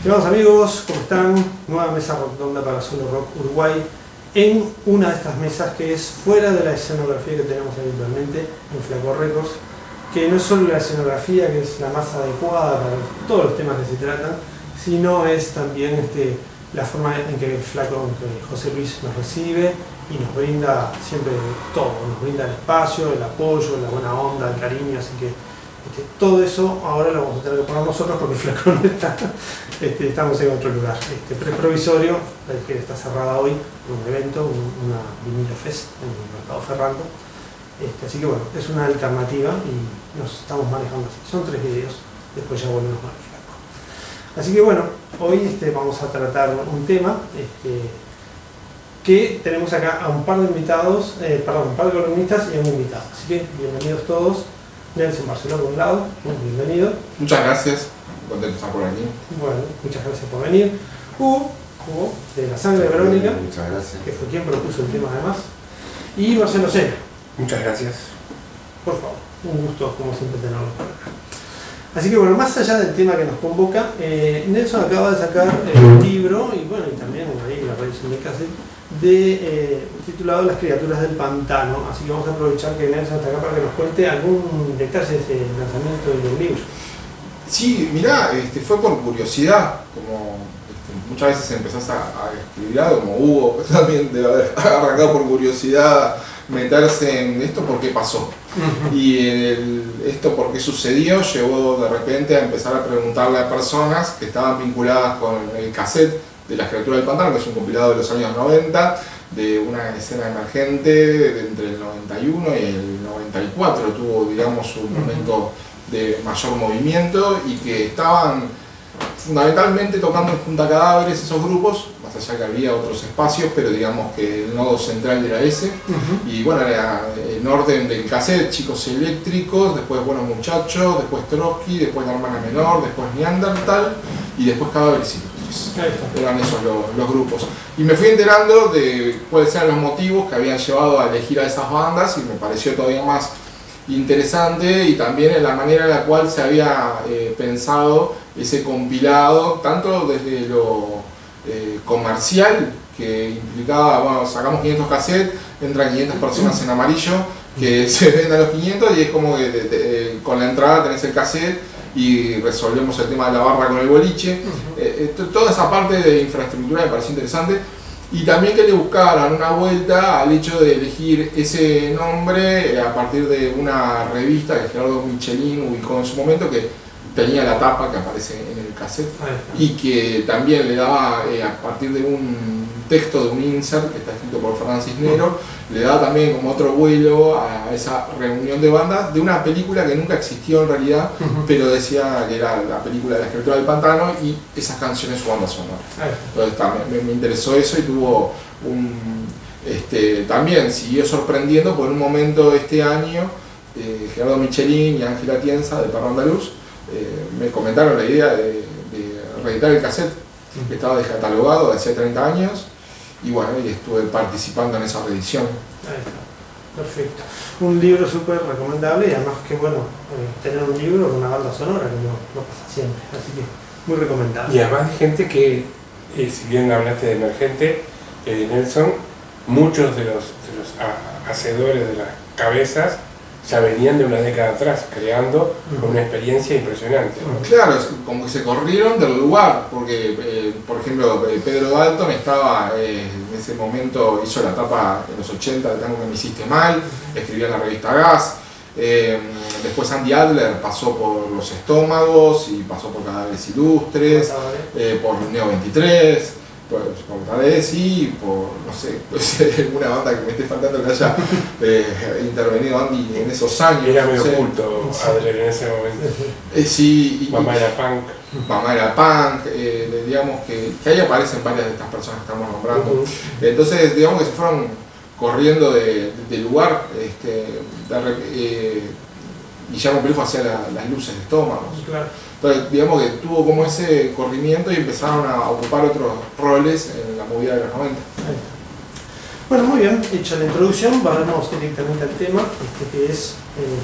Estimados amigos, ¿cómo están? Nueva mesa redonda para Solo Rock Uruguay en una de estas mesas que es fuera de la escenografía que tenemos habitualmente en Flaco Records, que no es solo la escenografía que es la más adecuada para todos los temas que se tratan, sino es también la forma en que el Flaco, que José Luis nos recibe y nos brinda siempre todo, nos brinda el espacio, el apoyo, la buena onda, el cariño, así que todo eso ahora lo vamos a tener que poner nosotros porque el Flaco no está, estamos en otro lugar, preprovisorio, que está cerrada hoy, un evento, una Vinilo Fest en el Mercado Ferrando, así que bueno, es una alternativa y nos estamos manejando así. Son 3 videos, después ya volvemos con el Flaco. Así que bueno, hoy vamos a tratar un tema que tenemos acá a un par de invitados, un par de columnistas y a un invitado, así que bienvenidos todos. Nelson Barceló, por un lado, bienvenido. Muchas gracias, contento de estar por aquí. Bueno, muchas gracias por venir. Hugo, de La Sangre de Verónica, muchas gracias. Que fue quien propuso el tema además. Y Marcelo Sena. Muchas gracias. Por favor, un gusto como siempre tenerlo por acá. Así que bueno, más allá del tema que nos convoca, Nelson acaba de sacar un libro, y bueno, y también ahí la revisión de cassette, titulado Las criaturas del pantano, así que vamos a aprovechar que Nelson está acá para que nos cuente algún detalle de ese lanzamiento del libro. Sí, mirá, fue por curiosidad, como muchas veces empezás a escribir algo, como Hugo también debe haber arrancado por curiosidad meterse en esto porque pasó. Y esto porque sucedió llevó de repente a empezar a preguntarle a personas que estaban vinculadas con el cassette de Las criaturas del pantano, que es un compilado de los años 90, de una escena emergente entre el 91 y el 94, tuvo, digamos, un momento de mayor movimiento y que estaban fundamentalmente tocando en Junta Cadáveres esos grupos, más allá que había otros espacios, pero digamos que el nodo central era ese. Y bueno, era en orden del cassette, Chicos Eléctricos, después Buenos Muchachos, después Trotsky, después La Hermana Menor, después Neandertal y después Cadáveres Ilustres. Eran esos los grupos. Y me fui enterando de cuáles eran los motivos que habían llevado a elegir a esas bandas y me pareció todavía más interesante, y también en la manera en la cual se había pensado ese compilado, tanto desde lo comercial, que implicaba, bueno, sacamos 500 cassettes, entran 500 personas en amarillo que se venden los 500 y es como que con la entrada tenés el cassette y resolvemos el tema de la barra con el boliche. Toda esa parte de infraestructura me pareció interesante. Y también que le buscaran una vuelta al hecho de elegir ese nombre a partir de una revista que Gerardo Michelin ubicó en su momento, que tenía la tapa que aparece en el cassette y que también le daba, a partir de un texto de un insert que está escrito por Fernán Cisnero, le daba también como otro vuelo a esa reunión de bandas de una película que nunca existió en realidad, pero decía que era la película de La criatura del pantano y esas canciones su banda sonora. Entonces me interesó eso y tuvo también siguió sorprendiendo por un momento este año. Gerardo Michelin y Ángela Tienza de Perro Andaluz me comentaron la idea de reeditar el cassette, que estaba descatalogado de hace 30 años, y bueno, y estuve participando en esa reedición. Ahí está, perfecto. Un libro súper recomendable y además que bueno, tener un libro con una banda sonora que no pasa siempre, así que muy recomendable. Y además de gente que, si bien hablaste de emergente, Nelson, muchos de los hacedores de las cabezas ya venían de una década atrás, creando con una experiencia impresionante, ¿no? Claro, es como que se corrieron del lugar, porque por ejemplo Pedro Dalton estaba en ese momento, hizo la tapa en los 80 de Tango que me hiciste mal, escribía en la revista Gas, después Andy Adler pasó por Los Estómagos y pasó por Cadáveres Ilustres, por Neo 23, por Tadez y por, no sé, alguna banda que me esté faltando que haya intervenido Andy en esos años. Era medio oculto Adler en ese momento. Sí, Mamá era punk. Mamá era punk, digamos que ahí aparecen varias de estas personas que estamos nombrando. Entonces, digamos que se fueron corriendo de lugar. Guillermo Pelufo hacía las luces de Estómagos. Claro. Entonces, digamos que tuvo como ese corrimiento y empezaron a ocupar otros roles en la movida de los 90. Bueno, muy bien, hecha la introducción, vamos directamente al tema, que es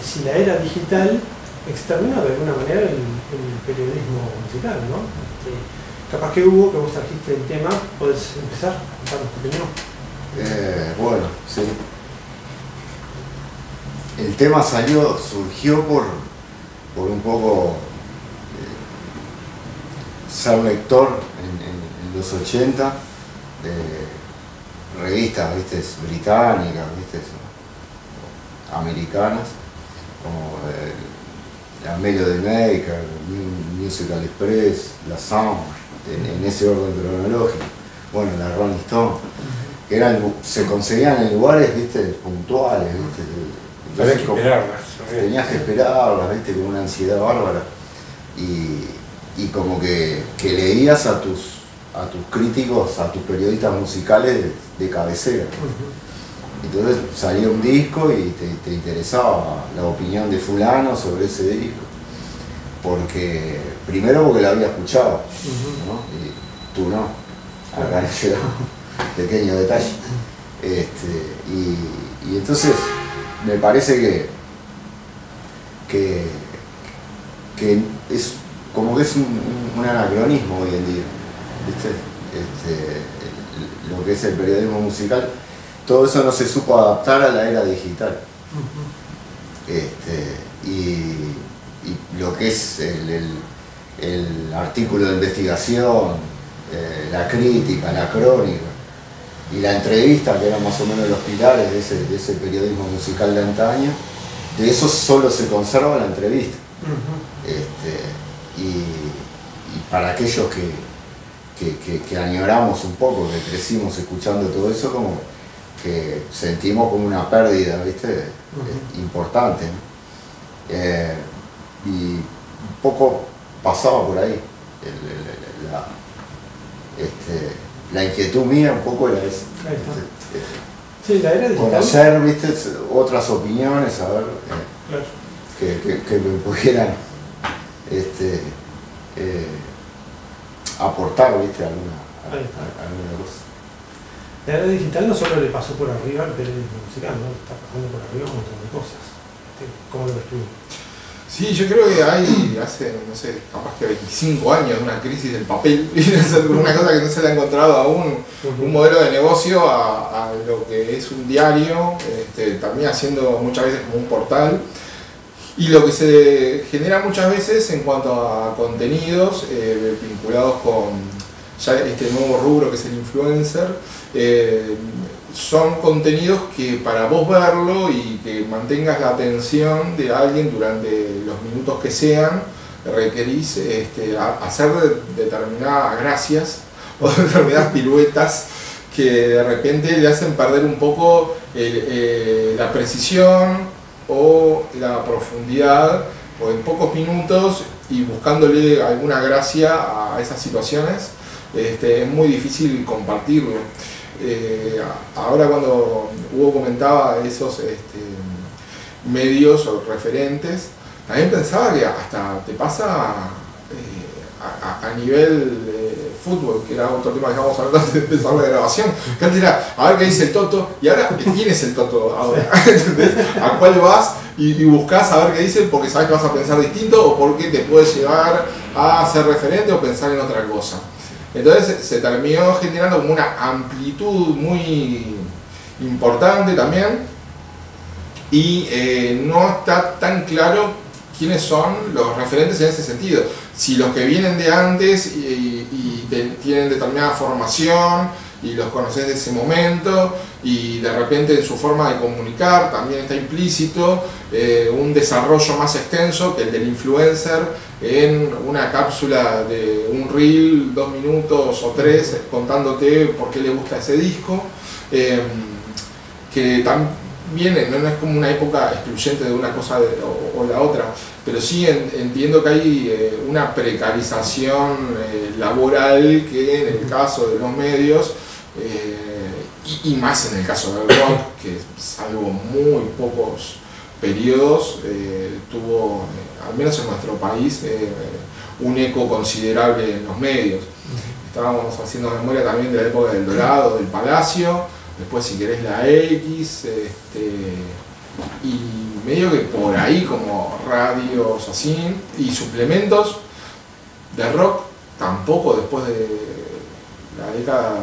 si la era digital exterminó de alguna manera el periodismo musical, ¿no? Capaz que Hugo, que vos trajiste el tema, podés empezar a contarnos tu opinión. Bueno, sí. El tema surgió por un poco ser lector en los 80 de revistas, ¿viste? Británicas, ¿viste? Americanas, como la Melody Maker, Musical Express, la Sound, en ese orden cronológico. Bueno, la Rolling Stone, que se conseguían en lugares, ¿viste? Puntuales, ¿viste? Tenías que esperarlas. Tenías que esperarlas, ¿viste? Con una ansiedad bárbara. Y como que leías a tus críticos, a tus periodistas musicales de cabecera. Entonces salía un disco y te interesaba la opinión de fulano sobre ese disco. Primero porque lo había escuchado, ¿no? Y tú no. Acá llegó pequeño detalle. Y entonces me parece que es como que es un anacronismo hoy en día, ¿viste? Lo que es el periodismo musical, todo eso no se supo adaptar a la era digital. Y lo que es el artículo de investigación, la crítica, la crónica y la entrevista, que eran más o menos los pilares de ese periodismo musical de antaño, de eso solo se conserva la entrevista. Y para aquellos que añoramos un poco, que crecimos escuchando todo eso, como que sentimos como una pérdida, ¿viste? Importante, ¿no? Y un poco pasaba por ahí. La inquietud mía un poco era esa. Sí, la era digital. Conocer, ¿viste? Otras opiniones, a ver, Claro. que me pudieran aportar, ¿viste? Alguna cosa. La era digital no solo le pasó por arriba al periodismo musical, ¿no? Está pasando por arriba un montón de cosas. ¿Cómo lo ves tú? Sí, yo creo que hay hace, no sé, capaz que 25 años una crisis del papel, una cosa que no se le ha encontrado aún, un modelo de negocio a lo que es un diario, también haciendo muchas veces como un portal. Y lo que se genera muchas veces en cuanto a contenidos vinculados con ya este nuevo rubro que es el influencer, son contenidos que para vos verlo y que mantengas la atención de alguien durante los minutos que sean, requerís hacer determinadas gracias o determinadas piruetas que de repente le hacen perder un poco la precisión o la profundidad, o en pocos minutos y buscándole alguna gracia a esas situaciones, es muy difícil compartirlo. Ahora cuando Hugo comentaba esos medios o referentes, también pensaba que hasta te pasa a nivel fútbol, que era otro tema que estábamos hablando antes de empezar la grabación, que antes era a ver qué dice el Toto, y ahora ¿quién es el Toto ahora? ¿Entendés? ¿A cuál vas? Y buscás a ver qué dice porque sabes que vas a pensar distinto o porque te puede llevar a ser referente o pensar en otra cosa. Entonces se terminó generando como una amplitud muy importante también y no está tan claro quiénes son los referentes en ese sentido. Si los que vienen de antes y tienen determinada formación y los conoces de ese momento y de repente en su forma de comunicar también está implícito un desarrollo más extenso que el del influencer en una cápsula de un reel, 2 minutos o 3 contándote por qué le gusta ese disco, que también no es como una época excluyente de una cosa o la otra, pero sí entiendo que hay una precarización laboral que en el caso de los medios y más en el caso del rock, que salvo muy pocos periodos tuvo, al menos en nuestro país, un eco considerable en los medios. Estábamos haciendo memoria también de la época del Dorado, del Palacio, después si querés la X, y medio que por ahí como radios así, y suplementos de rock tampoco después de la década,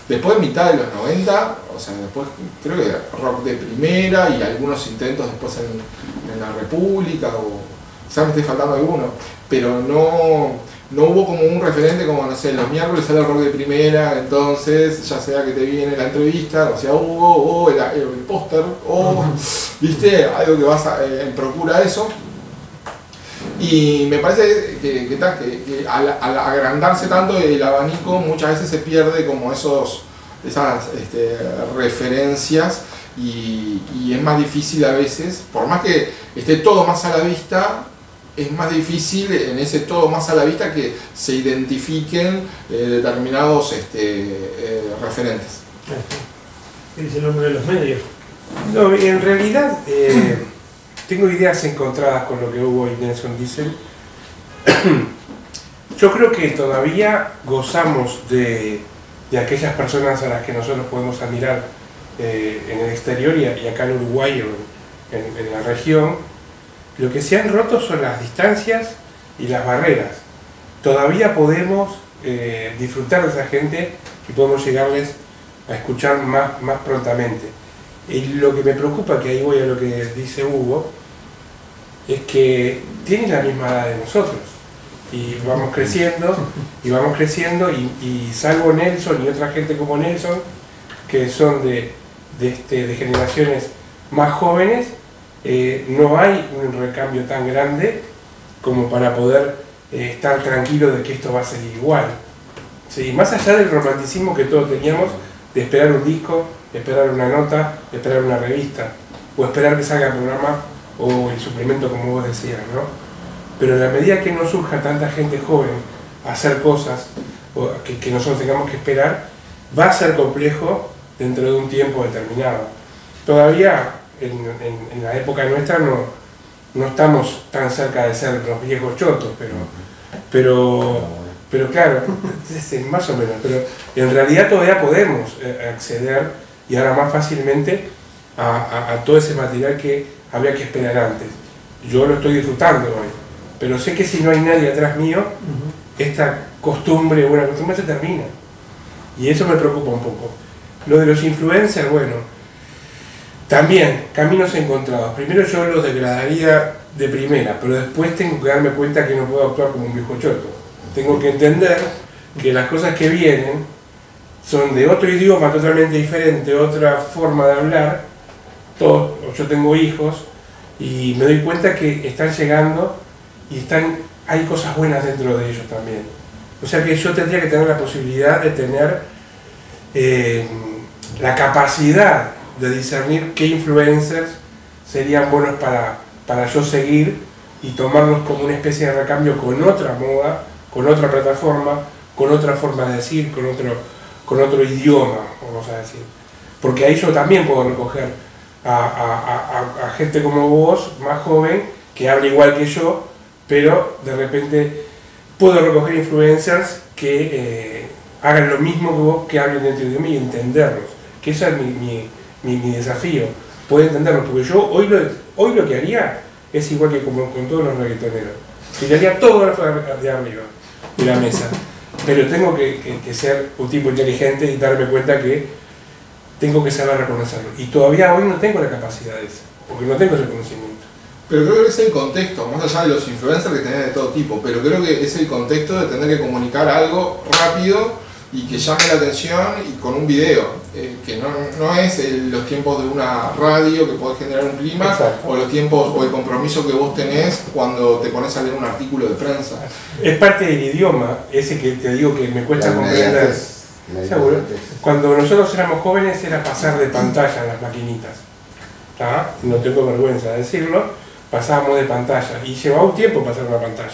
después de mitad de los 90, o sea, después creo que rock de primera y algunos intentos después en la República, o quizás me esté faltando alguno, pero no hubo como un referente como, no sé, los miércoles sale el rock de primera, entonces ya sea que te viene la entrevista, o sea, Hugo, o el póster, o, viste, algo que vas en procura de eso. Y me parece que al agrandarse tanto el abanico, muchas veces se pierde como esas referencias y es más difícil a veces, por más que esté todo más a la vista, es más difícil en ese todo más a la vista que se identifiquen determinados referentes. ¿Qué dice el hombre de los medios? No, en realidad tengo ideas encontradas con lo que Hugo y Nelson dicen. Yo creo que todavía gozamos de aquellas personas a las que nosotros podemos admirar en el exterior y acá en Uruguay o en la región. Lo que se han roto son las distancias y las barreras. Todavía podemos disfrutar de esa gente y podemos llegarles a escuchar más prontamente. Y lo que me preocupa, que ahí voy a lo que dice Hugo, es que tienen la misma edad de nosotros. Y vamos creciendo, y salvo Nelson y otra gente como Nelson, que son de generaciones más jóvenes, no hay un recambio tan grande como para poder estar tranquilo de que esto va a seguir igual. ¿Sí? Más allá del romanticismo que todos teníamos de esperar un disco, esperar una nota, esperar una revista, o esperar que salga el programa o el suplemento como vos decías, ¿no? Pero en la medida que no surja tanta gente joven a hacer cosas o que nosotros tengamos que esperar, va a ser complejo dentro de un tiempo determinado. Todavía en la época nuestra no estamos tan cerca de ser los viejos chotos, pero claro, más o menos, pero en realidad todavía podemos acceder y ahora más fácilmente a todo ese material que había que esperar antes. Yo lo estoy disfrutando hoy, pero sé que si no hay nadie atrás mío, esta costumbre, buena costumbre, se termina. Y eso me preocupa un poco. Lo de los influencers, bueno, también, caminos encontrados. Primero yo los degradaría de primera, pero después tengo que darme cuenta que no puedo actuar como un viejo choto. Tengo que entender que las cosas que vienen son de otro idioma totalmente diferente, otra forma de hablar. Yo tengo hijos y me doy cuenta que están llegando y hay cosas buenas dentro de ellos también. O sea que yo tendría que tener la posibilidad de tener la capacidad de discernir qué influencers serían buenos para yo seguir y tomarlos como una especie de recambio con otra moda, con otra plataforma, con otra forma de decir, con otro idioma, vamos a decir. Porque ahí yo también puedo recoger a gente como vos, más joven, que habla igual que yo, pero de repente puedo recoger influencers que hagan lo mismo que vos, que hablen dentro de idioma y entenderlos. Que ese es mi desafío, poder entenderlos, porque yo hoy lo que haría es igual que como con todos los reggaetoneros. Tiraría todo de arriba de la mesa, pero tengo que ser un tipo inteligente y darme cuenta que tengo que saber reconocerlo. Y todavía hoy no tengo la capacidad de eso, porque no tengo ese conocimiento. Pero creo que es el contexto, más allá de los influencers que tenés de todo tipo, pero creo que es el contexto de tener que comunicar algo rápido y que llame la atención y con un video, que no es los tiempos de una radio que podés generar un clima. Exacto. O los tiempos o el compromiso que vos tenés cuando te pones a leer un artículo de prensa. Es parte del idioma, ese que te digo que me cuesta comprender. Seguro. Cuando nosotros éramos jóvenes era pasar de pantalla en las maquinitas. ¿Tá? No tengo vergüenza de decirlo, pasábamos de pantalla y llevaba un tiempo pasar una pantalla.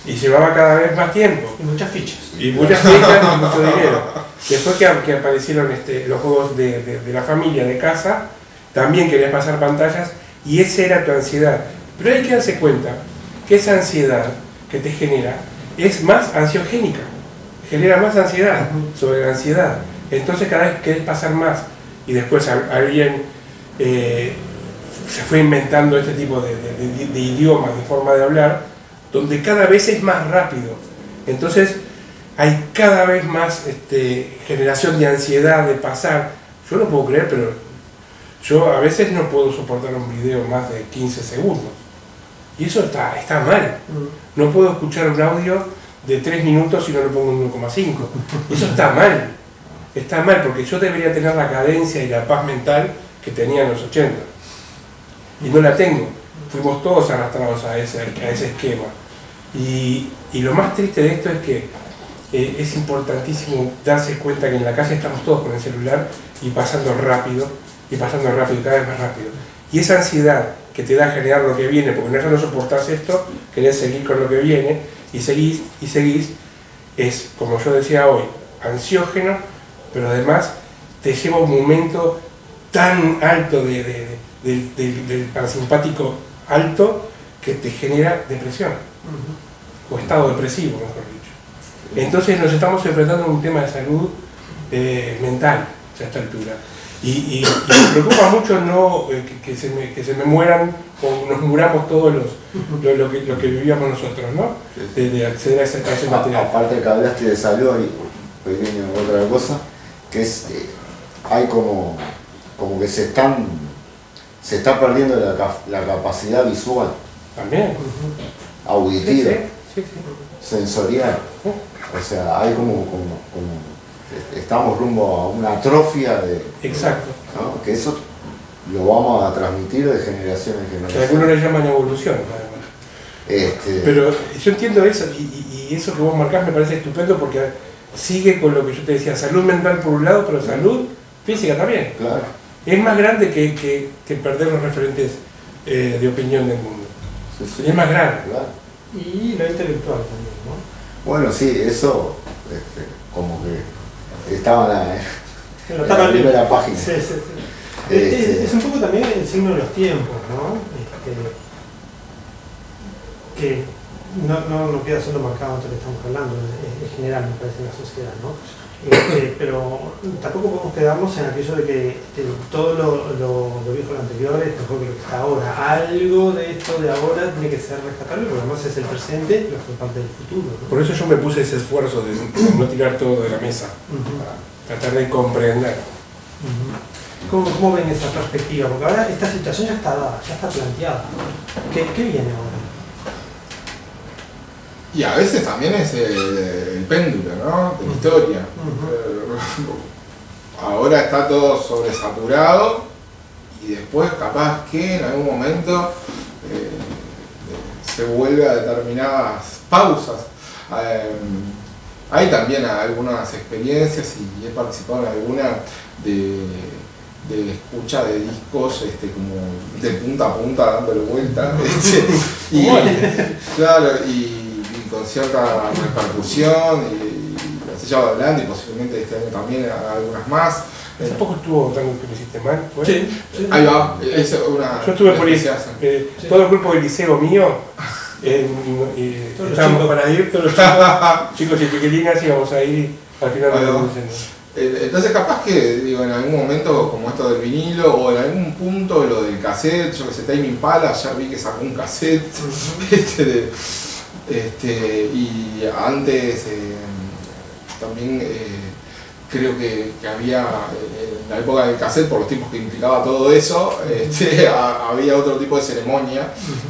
Y llevaba cada vez más tiempo. Y muchas fichas. Y muchas fichas y mucho dinero. Después que aparecieron los juegos de la familia, de casa, también querías pasar pantallas y esa era tu ansiedad. Pero hay que darse cuenta que esa ansiedad que te genera es más ansiogénica. Genera más ansiedad sobre la ansiedad. Entonces cada vez querés pasar más. Y después alguien se fue inventando este tipo de idiomas, de forma de hablar, donde cada vez es más rápido. Entonces hay cada vez más generación de ansiedad de pasar. Yo no puedo creer, pero yo a veces no puedo soportar un video más de 15 segundos. Y eso está mal. No puedo escuchar un audio de 3 minutos si no lo pongo en 1,5. Eso está mal. Está mal porque yo debería tener la cadencia y la paz mental que tenía en los 80. Y no la tengo. Fuimos todos arrastrados a ese esquema. Y lo más triste de esto es que es importantísimo darse cuenta que en la calle estamos todos con el celular y pasando rápido, cada vez más rápido. Y esa ansiedad que te da generar lo que viene, porque ya no soportás esto, querés seguir con lo que viene, y seguís, es, como yo decía hoy, ansiógeno, pero además te lleva a un momento tan alto del parasimpático alto que te genera depresión, o estado depresivo, mejor dicho. Entonces nos estamos enfrentando a un tema de salud mental a esta altura. Y me preocupa mucho no que se me mueran o nos muramos todos lo que vivíamos nosotros, ¿no? De acceder a ese material. Aparte que hablaste de salud y pequeño otra cosa, que es hay como que se está perdiendo la capacidad visual. También. Auditiva. Sí. Sensorial. O sea, hay como estamos rumbo a una atrofia de... Exacto. ¿no? Que eso lo vamos a transmitir de generación en generación. Que algunos le llaman evolución, además. Pero yo entiendo eso, y eso que vos marcás me parece estupendo porque sigue con lo que yo te decía, salud mental por un lado, pero salud física también. Claro. Es más grande que perder los referentes de opinión del mundo. Sí. Es más grande. Claro. Y lo intelectual también, ¿no? Bueno, sí, eso como que estaba en la primera página. Sí. Es un poco también el signo de los tiempos, ¿no? Que no queda solo marcado entre lo que estamos hablando, es general, me parece, en la sociedad, ¿no? Pero tampoco podemos quedarnos en aquello de que todo lo viejo de lo anterior es mejor que lo que está ahora. Algo de esto de ahora tiene que ser rescatable, porque además es el presente y es parte del futuro, ¿no? Por eso yo me puse ese esfuerzo de no tirar todo de la mesa, para tratar de comprender. ¿Cómo ven esa perspectiva? Porque ahora esta situación ya está dada, ya está planteada. ¿Qué viene ahora? Y a veces también es el péndulo, ¿no? De la historia. Ahora está todo sobresaturado y después capaz que en algún momento se vuelve a determinadas pausas. Hay también algunas experiencias y he participado en alguna de escucha de discos como de punta a punta dándole vuelta y con cierta repercusión y así ya adelante y posiblemente este año también algunas más. Hace poco estuvo Tango que lo hiciste mal, ¿fue? Sí. Ahí va, es una... Yo estuve por ahí, todo el grupo del liceo mío, estábamos para ir, todos los chicos y chiquilinas íbamos a ir al final de la convención. Entonces capaz que digo, en algún momento como esto del vinilo o en algún punto lo del cassette, yo que sé, Tame Impala, ayer vi que sacó un cassette y antes también creo que había en la época del cassette, por los tiempos que implicaba todo eso, había otro tipo de ceremonia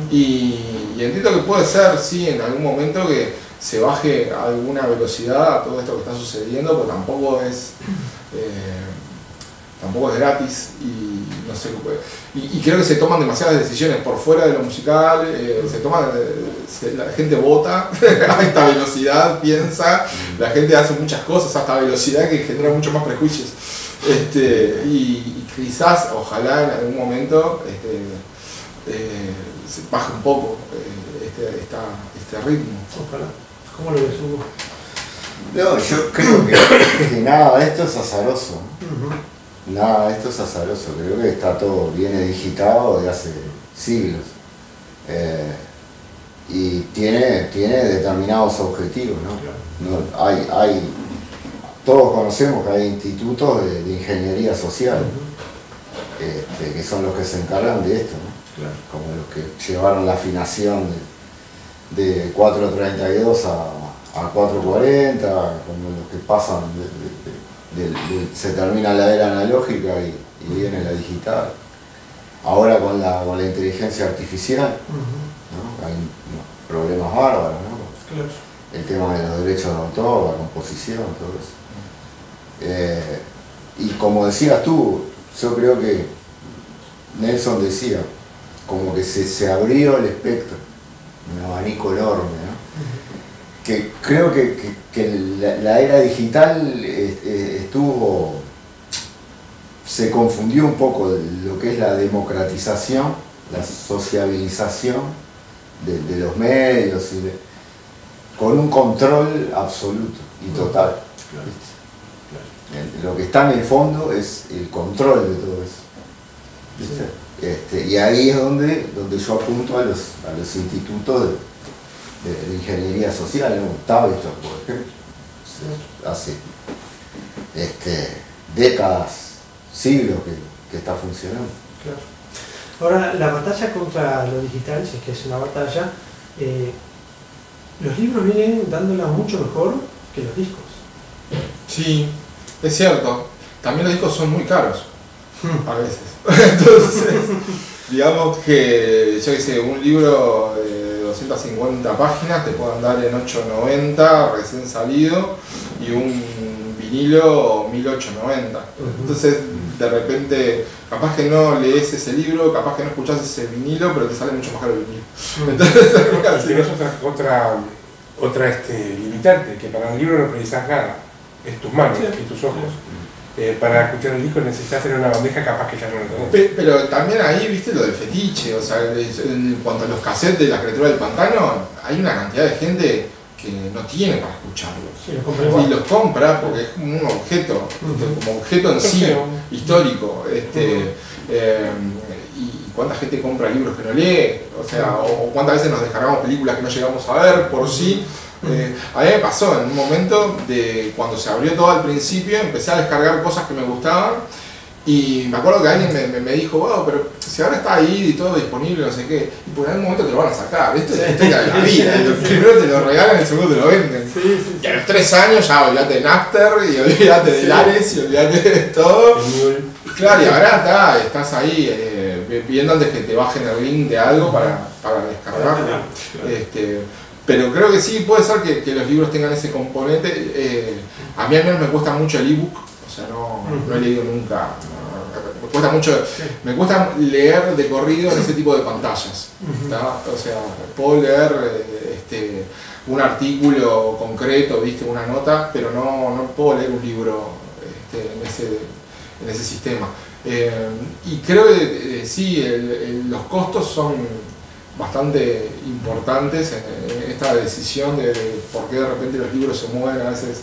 y entiendo que puede ser, sí, en algún momento que se baje a alguna velocidad a todo esto que está sucediendo, pero tampoco es gratis y no sé, y creo que se toman demasiadas decisiones por fuera de lo musical, la gente vota a esta velocidad, piensa, la gente hace muchas cosas a esta velocidad que genera mucho más prejuicios, y quizás, ojalá en algún momento se baje un poco este ritmo. Ojalá. ¿Cómo lo ves, Hugo? No, yo creo que nada de esto es azaroso. Nada de esto es azaroso. Creo que está todo bien digitado de hace siglos. Y tiene determinados objetivos, ¿no? Todos conocemos que hay institutos de ingeniería social que son los que se encargan de esto, ¿no? Claro. Como los que llevaron la afinación de 432 a 440, como los que pasan, se termina la era analógica y viene la digital. Ahora con la inteligencia artificial, ¿no? Hay problemas bárbaros, ¿no? Claro. El tema de los derechos de autor, la composición, todo eso. Y como decías tú, yo creo que Nelson decía, como que se abrió el espectro, un abanico enorme, ¿no? Que creo que la era digital se confundió un poco lo que es la democratización, la sociabilización de los medios, con un control absoluto y total. Lo que está en el fondo es el control de todo eso. ¿Viste? Y ahí es donde yo apunto a los institutos de ingeniería social, ¿no? Tavistock, por ejemplo. Hace décadas, siglos que está funcionando. Claro. Ahora, la batalla contra lo digital, si es que es una batalla, los libros vienen dándola mucho mejor que los discos. Sí, es cierto. También los discos son muy caros, a veces. Entonces, digamos que, yo qué sé, un libro de 250 páginas te puede andar en 890 recién salido y un vinilo 1890. Entonces, de repente, capaz que no lees ese libro, capaz que no escuchás ese vinilo, pero te sale mucho más caro el vinilo. Entonces, tienes otra limitante, que para un libro no precisas nada, es tus manos y tus ojos. Para escuchar el disco necesitas tener una bandeja, capaz que ya no lo tenés. Pero también ahí, viste, lo del fetiche, o sea, en cuanto a los cassettes de La Criatura del Pantano, hay una cantidad de gente que no tiene para escucharlos. Sí, los y los compra porque es como un objeto, como objeto en sí, histórico. Y cuánta gente compra libros que no lee, o sea, o cuántas veces nos descargamos películas que no llegamos a ver por sí. A mí me pasó en un momento de cuando se abrió todo al principio, empecé a descargar cosas que me gustaban y me acuerdo que alguien me dijo, wow, pero si ahora está ahí y todo disponible, no sé qué, y por algún momento te lo van a sacar, esto es la vida, primero te lo regalan y el segundo te lo venden. Y a los 3 años ya olvídate de Napster y olvídate de Lares y olvídate de todo. Claro, y ahora estás ahí viendo antes que te bajen el link de algo para descargarlo. Pero creo que sí, puede ser que los libros tengan ese componente. A mí al menos me cuesta mucho el ebook, o sea, no he leído nunca. Me cuesta mucho, me cuesta leer de corrido en ese tipo de pantallas. O sea, puedo leer un artículo concreto, viste, una nota, pero no puedo leer un libro en ese sistema. Y creo que sí, los costos son bastante importantes en esta decisión de por qué de repente los libros se mueven a veces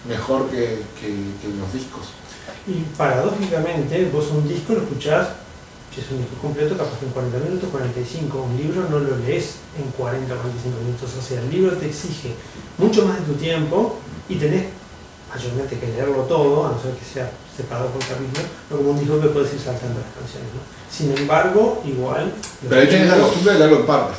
mejor que los discos. Y paradójicamente, vos un disco lo escuchás, que es un disco completo, capaz que en 40 minutos, 45, un libro no lo lees en 40 o 45 minutos, o sea, el libro te exige mucho más de tu tiempo y tenés mayormente que leerlo todo, a no ser que sea separado por capítulo, no como un disco que puedes ir saltando las canciones, ¿no? Sin embargo, igual... Pero ahí tienes la costumbre de leerlo en partes.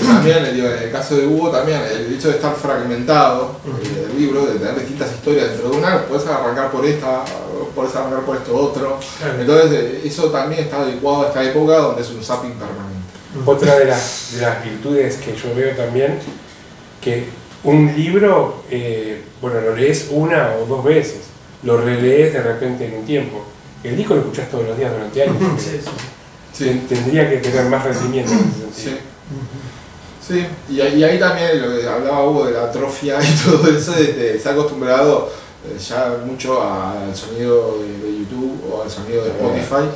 También, en el caso de Hugo, también el hecho de estar fragmentado, el libro, de tener distintas historias dentro de una, puedes arrancar por esta, puedes arrancar por esto otro. Claro. Entonces, eso también está adecuado a esta época donde es un zapping permanente. Otra de las virtudes que yo veo también, que un libro, bueno, lo lees 1 o 2 veces, lo relees de repente en un tiempo. El disco lo escuchás todos los días durante años. Sí. Tendría que tener más rendimiento en ese sentido. Sí. Y ahí también lo que hablaba Hugo de la atrofia y todo eso, se ha acostumbrado ya mucho al sonido de YouTube o al sonido de Spotify,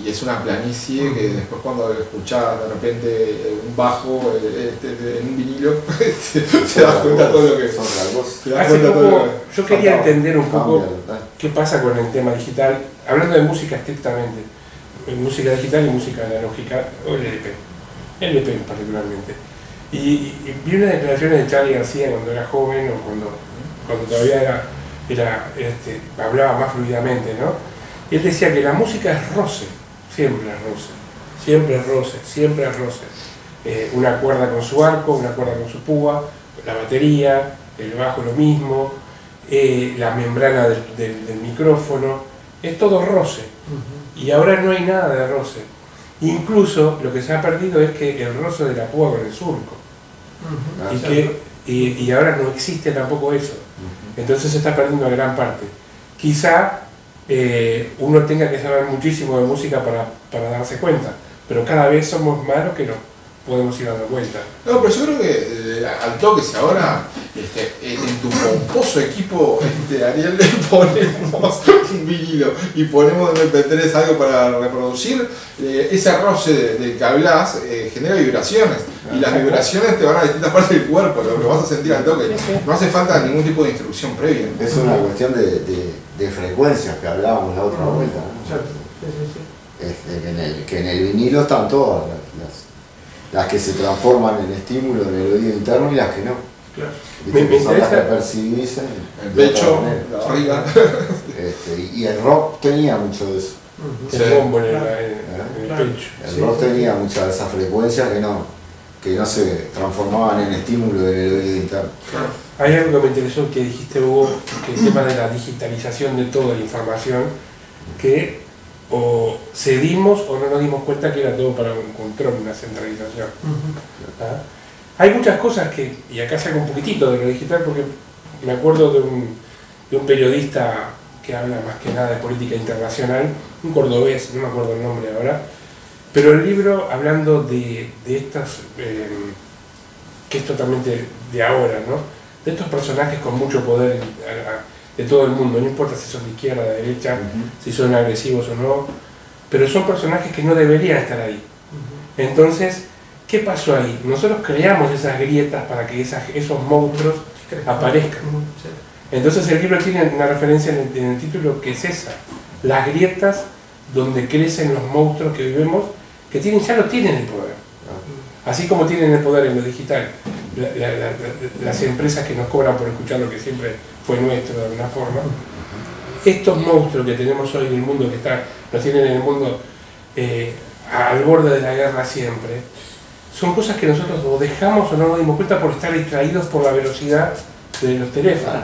y es una planicie que después cuando escuchás de repente un bajo en un vinilo te das cuenta todo lo que es. Yo quería entender un poco qué pasa con el tema digital, hablando de música estrictamente, música digital y música analógica, o el LP particularmente. Y vi unas declaraciones de Charly García cuando era joven o cuando todavía hablaba más fluidamente, ¿no? Y él decía que la música es roce, siempre es roce, siempre es roce, siempre es roce. Una cuerda con su arco, una cuerda con su púa, la batería, el bajo lo mismo, la membrana del micrófono, es todo roce. Y ahora no hay nada de roce. Incluso lo que se ha perdido es que el roce de la púa con el surco. Y ahora no existe tampoco eso. Entonces se está perdiendo gran parte. Quizá uno tenga que saber muchísimo de música para darse cuenta, pero cada vez somos más los que nos podemos ir dando cuenta. No, pero yo creo que al toque, si ahora en tu pomposo equipo, Ariel, le ponemos un vinilo y ponemos en MP3 algo para reproducir, ese roce del que hablas genera vibraciones. Y las vibraciones te van a distintas partes del cuerpo, lo vas a sentir al toque. No hace falta ningún tipo de instrucción previa. Es una cuestión de frecuencias que hablábamos la otra vuelta, ¿no? Que en el vinilo están todas las que se transforman en estímulo en el oído interno y las que no. Claro. Me son las que interesa percibís El pecho, la barriga. y el rock tenía mucho de eso. el bombo en el pecho. El rock tenía muchas de esas frecuencias que no se transformaban en estímulo en el oído interno. Hay algo que me interesó que dijiste, Hugo, que el tema de la digitalización de toda la información, que o cedimos o no nos dimos cuenta que era todo para un control, una centralización. ¿Ah? Hay muchas cosas que, y acá saco un poquitito de lo digital porque me acuerdo de un periodista que habla más que nada de política internacional, un cordobés, no me acuerdo el nombre ahora, pero el libro hablando de estas, que es totalmente de ahora, ¿no? De estos personajes con mucho poder de todo el mundo, no importa si son de izquierda, de derecha, si son agresivos o no, pero son personajes que no deberían estar ahí. Entonces, ¿qué pasó ahí? Nosotros creamos esas grietas para que esos monstruos aparezcan. Entonces el libro tiene una referencia en el título que es esa, las grietas donde crecen los monstruos que vivimos, que ya lo tienen el poder. Así como tienen el poder en lo digital, las empresas que nos cobran por escuchar lo que siempre fue nuestro de alguna forma, estos monstruos que tenemos hoy en el mundo, nos tienen en el mundo al borde de la guerra siempre, son cosas que nosotros o dejamos o no nos dimos cuenta por estar distraídos por la velocidad de los teléfonos.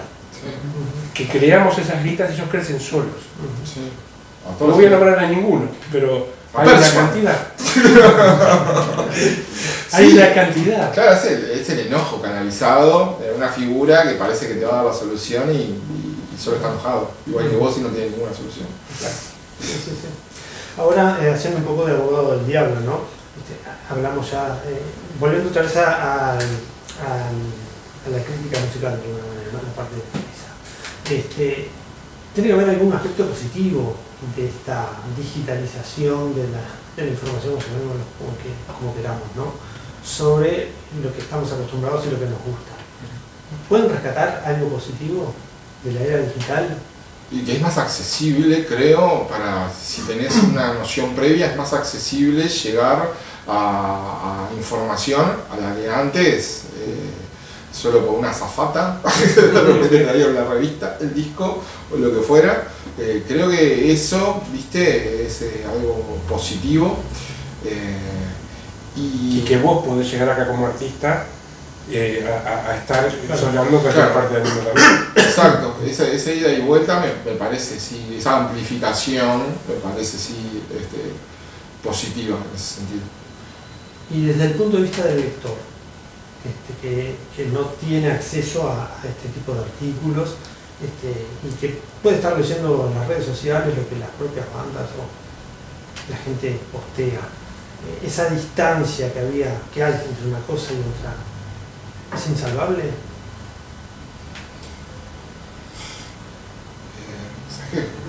Que creamos esas grietas y ellos crecen solos. No voy a nombrar a ninguno, pero hay una cantidad. Hay una cantidad. Claro, es el enojo canalizado de una figura que parece que te va a dar la solución y solo está enojado. Igual que vos y no tiene ninguna solución. Claro. Sí. Ahora, haciendo un poco de abogado del diablo, ¿no? Hablamos ya, volviendo otra vez a la crítica musical, de alguna manera, ¿no? La parte de esa. ¿Tiene que haber algún aspecto positivo de esta digitalización de la información, como queramos, ¿no? Sobre lo que estamos acostumbrados y lo que nos gusta? ¿Pueden rescatar algo positivo de la era digital? Y que es más accesible, creo, si tenés una noción previa, es más accesible llegar a información a la que antes solo por una azafata, lo que traía en la revista, el disco o lo que fuera. Creo que eso, viste, es algo positivo. Y que vos podés llegar acá como artista a estar sonando cualquier parte del mundo también. Exacto, esa ida y vuelta me parece, sí, esa amplificación me parece, sí, positiva en ese sentido. Y desde el punto de vista del lector, que no tiene acceso a este tipo de artículos, y que puede estar leyendo en las redes sociales lo que las propias bandas o la gente postea, esa distancia que hay entre una cosa y otra, ¿es insalvable?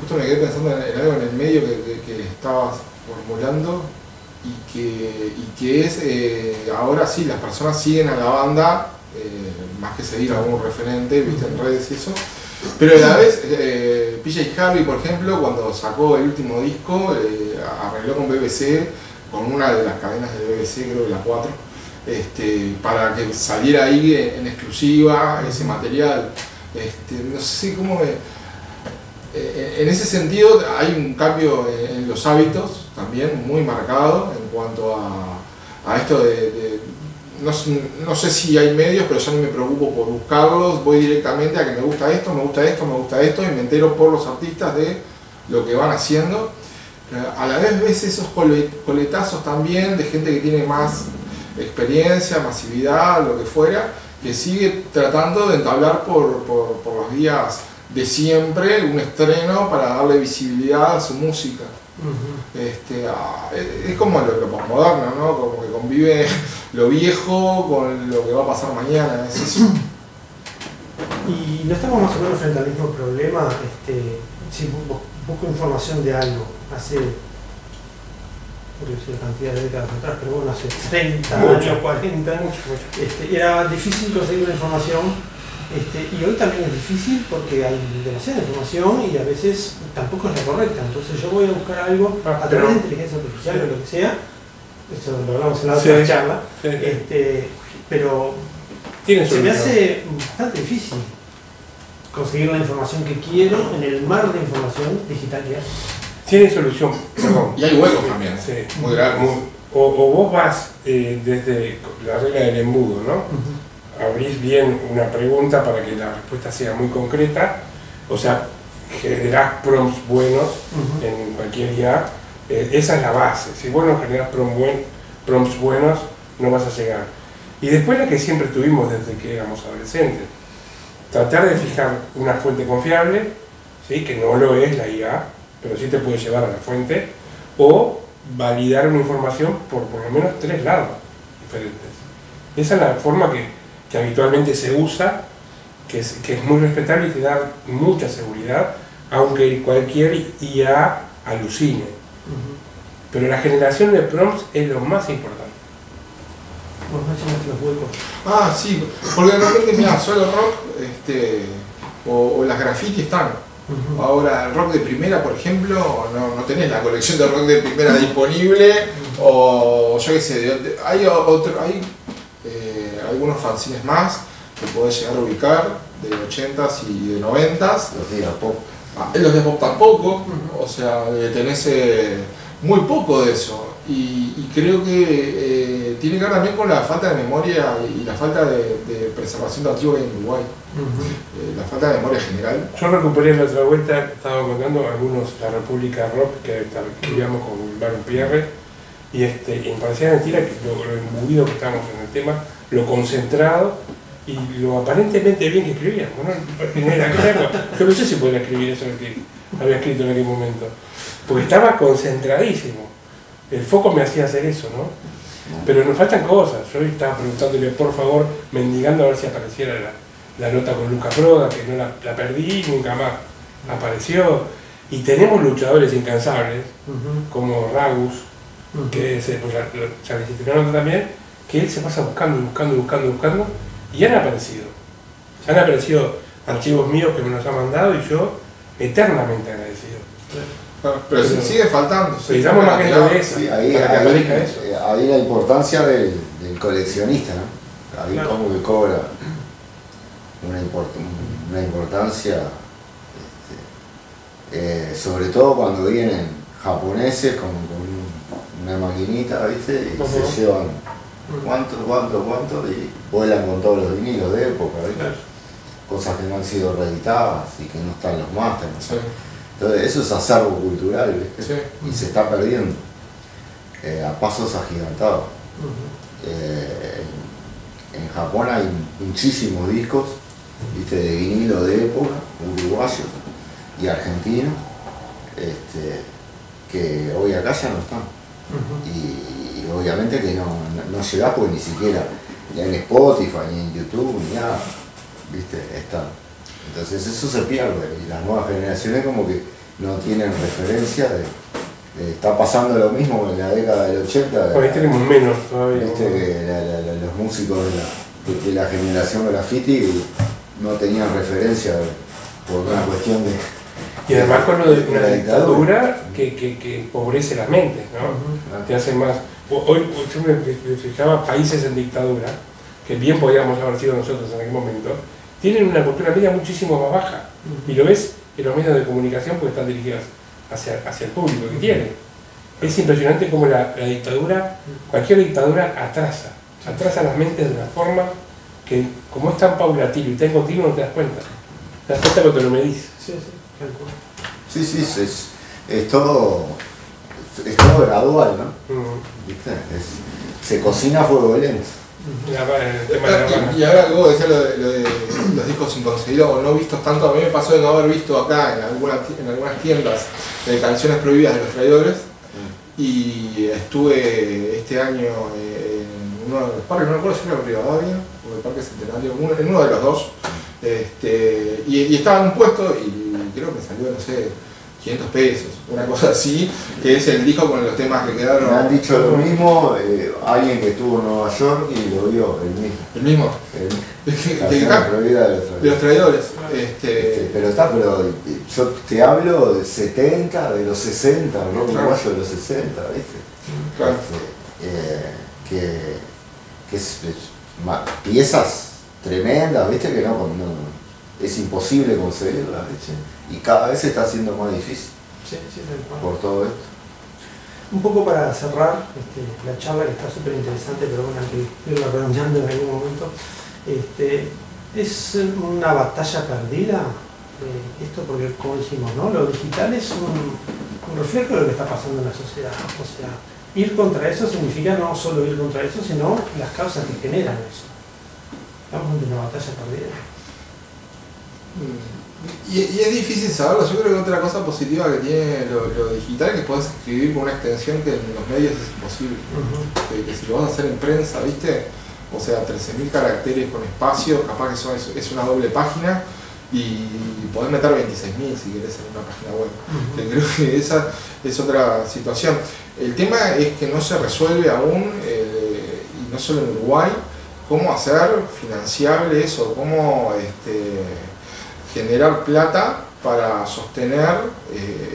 Justo me quedé pensando en algo en el medio que estabas formulando y que es, ahora sí, las personas siguen a la banda, más que seguir a algún referente, viste, en redes y eso, pero a la vez, PJ Harvey, por ejemplo, cuando sacó el último disco, arregló con BBC, con una de las cadenas de BBC, creo que la 4, para que saliera ahí en exclusiva ese material. No sé cómo en ese sentido hay un cambio en los hábitos también muy marcado en cuanto a esto de no sé si hay medios, pero ya no me preocupo por buscarlos, voy directamente a que me gusta esto, me gusta esto, me gusta esto, y me entero por los artistas de lo que van haciendo. A la vez ves esos coletazos también de gente que tiene más experiencia, masividad, lo que fuera, que sigue tratando de entablar por las vías de siempre un estreno para darle visibilidad a su música. Es como lo posmoderno, ¿no? Como que convive lo viejo con lo que va a pasar mañana. Es eso. Y no estamos más o menos frente al mismo problema. Si busco información de algo hace, por decir cantidad de décadas atrás, pero bueno, hace 30 años, 40, era difícil conseguir la información. Y hoy también es difícil porque hay demasiada información y a veces tampoco es la correcta. Entonces yo voy a buscar algo a través de inteligencia artificial o lo que sea. Eso lo hablamos en la otra charla. Pero se me hace bastante difícil conseguir la información que quiero en el mar de información digital que hay. Tiene solución, perdón. Y hay huecos también, muy grandes. O vos vas desde la regla del embudo, ¿no? Abrís bien una pregunta para que la respuesta sea muy concreta, o sea, generás prompts buenos en cualquier IA, esa es la base. Si vos no generás prompts buenos, no vas a llegar. Y después la que siempre tuvimos desde que éramos adolescentes, tratar de fijar una fuente confiable, ¿sí? Que no lo es la IA, pero sí te puede llevar a la fuente, o validar una información por lo menos 3 lados diferentes. Esa es la forma que habitualmente se usa, que es muy respetable y te da mucha seguridad, aunque cualquier IA alucine. Pero la generación de prompts es lo más importante. Vos mencionaste los huecos. Ah, sí, porque realmente, mira, solo rock o las graffiti están. Ahora, el rock de primera, por ejemplo, no tenés la colección de rock de primera disponible, o yo qué sé, hay algunos fanzines más que podés llegar a ubicar, de 80s y de 90s. Los de pop. Los de pop tampoco, o sea, tenés muy poco de eso. Y creo que tiene que ver también con la falta de memoria y la falta de preservación de archivos que hay en Uruguay. La falta de memoria general. Yo recuperé la otra vuelta, estaba contando algunos, la República Rock, que escribíamos con Baron Pierre, y me parecía mentira que lo imbuido que estábamos en el tema, lo concentrado y lo aparentemente bien que escribían. Yo no sé si podía escribir eso que había escrito en aquel momento, porque estaba concentradísimo. El foco me hacía hacer eso, ¿no? Pero nos faltan cosas. Yo estaba preguntándole, por favor, mendigando a ver si apareciera la nota con Lucas Proda, que no la perdí, nunca más apareció. Y tenemos luchadores incansables, como Ragus, que ya le hiciste una nota también, que él se pasa buscando, y han aparecido. Han aparecido archivos míos que me los ha mandado y yo eternamente agradecido. Pero sigue faltando. Necesitamos más gente de eso, sí, para que aparezca eso. Ahí la importancia del coleccionista, ¿no? Ahí como que cobra una importancia, sobre todo cuando vienen japoneses con una maquinita, ¿viste? Y se llevan cuánto, y vuelan con todos los vinilos de época, ¿viste? Cosas que no han sido reeditadas y que no están los masters. Sí. Entonces eso es acervo cultural, ¿viste? Sí. Y se está perdiendo a pasos agigantados. En Japón hay muchísimos discos, ¿viste? De vinilo de época, uruguayos y argentinos, que hoy acá ya no están. Y obviamente que no llegás porque ni siquiera ni en Spotify, ni en YouTube, ni nada, ¿viste? Están. Entonces eso se pierde y las nuevas generaciones como que no tienen referencia de está pasando lo mismo en la década del 80. Hoy tenemos menos todavía. Viste que los músicos de la generación graffiti no tenían referencia por una cuestión de... Y además con lo de una dictadura que empobrece las mentes, ¿no? Te hace más... Hoy yo me fijaba países en dictadura, que bien podíamos haber sido nosotros en aquel momento, tienen una cultura media muchísimo más baja. Y lo ves en los medios de comunicación porque están dirigidos hacia el público que tienen. Es impresionante cómo la dictadura, cualquier dictadura atrasa. atrasa las mentes de una forma que, como es tan paulatino y tan continuo, no te das cuenta. Te das cuenta cuando te lo medís. Sí, sí, tal cual. Sí, es todo gradual, ¿no? ¿Viste? Se cocina a fuego lento. El tema de la Habana. Y ahora que vos decías lo de los discos sin conseguir o no vistos tanto, a mí me pasó de no haber visto acá en algunas tiendas de canciones prohibidas de Los Traidores, y estuve este año en uno de los parques, no recuerdo si era Rivadavia o el Parque Centenario, en uno de los dos, y estaba en un puesto y creo que salió, no sé, 500 pesos, una cosa así, que es el disco con los temas que quedaron. Me han dicho lo mismo, alguien que estuvo en Nueva York y lo vio, el mismo. ¿El mismo? Canción prohibida de Los Traidores. Pero yo te hablo de 70, de los 60, rock uruguayo de los 60, ¿viste? Claro. Que es piezas tremendas, ¿viste? Que no, es imposible conseguirlas, ¿viste? Y cada vez se está haciendo más difícil. Sí, tal cual. Por todo esto. Un poco para cerrar la charla, que está súper interesante, pero bueno, hay que irla redondeando en algún momento. ¿Es una batalla perdida esto? Porque, como dijimos, ¿no? Lo digital es un reflejo de lo que está pasando en la sociedad. O sea, ir contra eso significa no solo ir contra eso, sino las causas que generan eso. Estamos ante una batalla perdida. Y es difícil saberlo. Yo creo que otra cosa positiva que tiene lo digital es que podés escribir con una extensión que en los medios es imposible. Que si lo vas a hacer en prensa, ¿viste? O sea, 13.000 caracteres con espacio, capaz que es una doble página y podés meter 26.000 si querés en una página web. Que creo que esa es otra situación. El tema es que no se resuelve aún, y no solo en Uruguay, cómo hacer financiable eso, cómo generar plata para sostener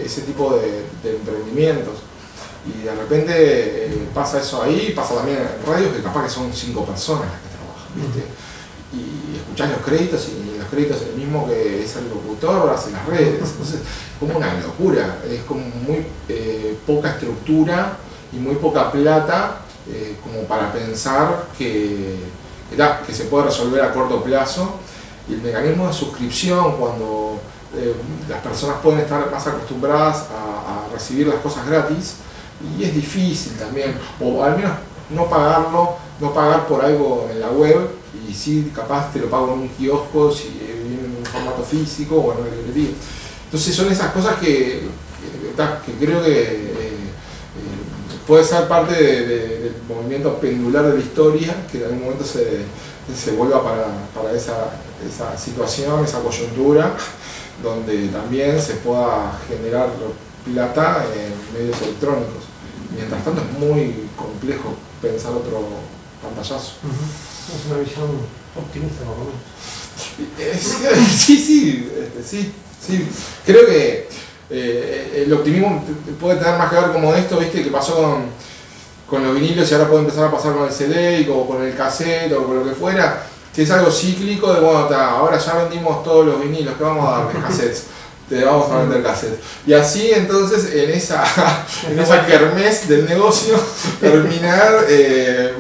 ese tipo de emprendimientos. Y de repente pasa eso ahí, pasa también en radios que capaz que son 5 personas las que trabajan, ¿viste? Y escuchás los créditos y los créditos es el mismo que es el locutor, hace las redes. Entonces, es como una locura, es como muy poca estructura y muy poca plata como para pensar que se puede resolver a corto plazo. Y el mecanismo de suscripción, cuando las personas pueden estar más acostumbradas a recibir las cosas gratis, y es difícil también, o al menos no pagar por algo en la web, y sí, capaz te lo pago en un kiosco si viene en un formato físico o en una librería. Entonces son esas cosas que creo que puede ser parte del movimiento pendular de la historia, que en algún momento se vuelva para esa situación, esa coyuntura, donde también se pueda generar plata en medios electrónicos. Mientras tanto es muy complejo pensar otro pantallazo. Es una visión optimista, por lo menos. Sí. Creo que el optimismo puede tener más que ver como esto, ¿viste? Que pasó con los vinilos y ahora puede empezar a pasar con el CD o con el cassette o con lo que fuera, que es algo cíclico de bueno, ahora ya vendimos todos los vinilos, ¿qué vamos a darles? Cassettes. Te vamos a vender cassettes. Y así entonces en esa kermés del negocio terminar, se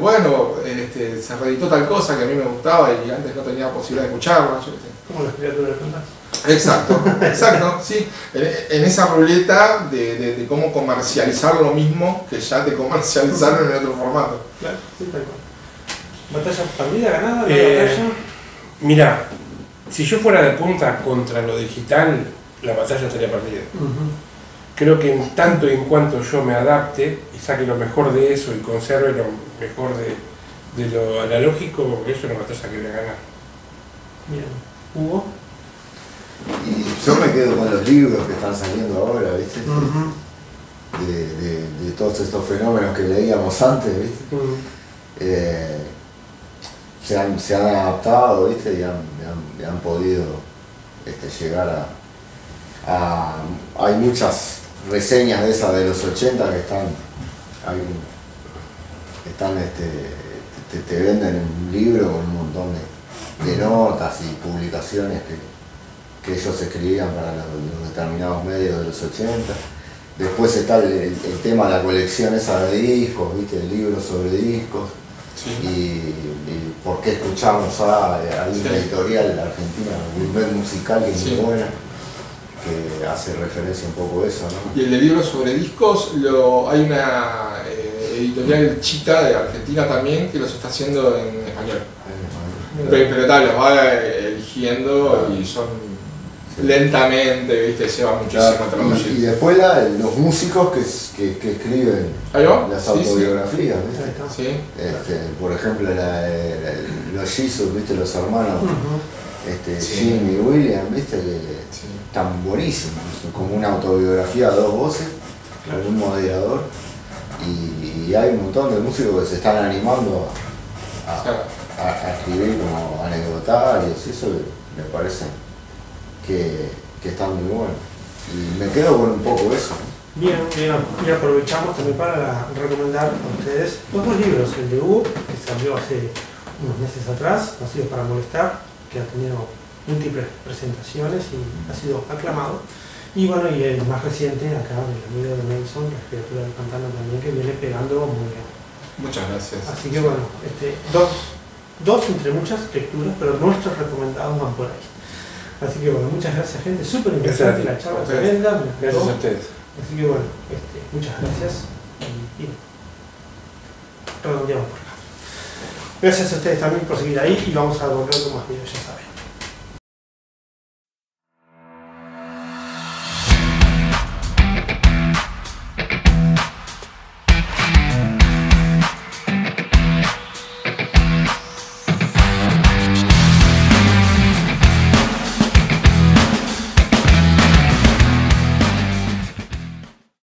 reeditó tal cosa que a mí me gustaba y antes no tenía posibilidad de escucharla. Como las criaturas del fantasma. Exacto, sí. En esa ruleta de cómo comercializar lo mismo que ya te comercializaron en otro formato. Claro, sí, tal cual. ¿Batalla perdida, ganada? ¿Batalla? Mira, si yo fuera de punta contra lo digital, la batalla estaría perdida. Creo que en tanto y en cuanto yo me adapte y saque lo mejor de eso y conserve lo mejor de lo analógico, eso es una batalla que voy a ganar. Bien. ¿Hugo? Y yo me quedo con los libros que están saliendo ahora, ¿viste? De todos estos fenómenos que leíamos antes, ¿viste? Se han adaptado, ¿viste? Y han podido llegar hay muchas reseñas de esas de los 80 que te venden un libro con un montón de notas y publicaciones que ellos escribían para los determinados medios de los 80. Después está el tema de la colección esa de discos, ¿viste? El libro sobre discos. Sí. Y por qué escuchamos hay Sí. una editorial argentina, Wilmer Musical, que es Sí. muy buena, que hace referencia un poco a eso, ¿no? Y el de libros sobre discos, hay una editorial chica de Argentina también que los está haciendo en español. Pero tal, los va eligiendo y son lentamente, ¿viste? Lleva muchísimo a Y traducir. después los músicos que escriben ¿Ahí va? las Sí, sí. autobiografías, Ahí ¿viste? está. Sí. Por ejemplo, los Jesus, ¿viste? Los hermanos Ujú. Sí. Jim y William, ¿viste? Que Sí. están buenísimos, como una autobiografía a 2 voces, Claro. con un moderador, y hay un montón de músicos que se están animando O sea, a escribir como anecdotarios, y eso me parece que está muy bueno. Y me quedo con un poco eso, ¿no? Bien, y aprovechamos también para recomendar a ustedes los 2 libros, el de Hugo, que salió hace unos meses atrás, Nacidos para Molestar, que ha tenido múltiples presentaciones y ha sido aclamado. Y bueno, y el más reciente acá, del amigo de Nelson, La Criatura del Pantano también, que viene pegando muy bien. muchas gracias. Así que bueno, dos entre muchas lecturas, pero nuestros recomendados van por ahí. Así que bueno, muchas gracias, gente, súper interesante la charla, Ustedes. tremenda, me Gracias encantó. a ustedes. Así que bueno, muchas gracias y redondeamos por acá. Gracias a ustedes también por seguir ahí y vamos a volver con más videos, ya saben.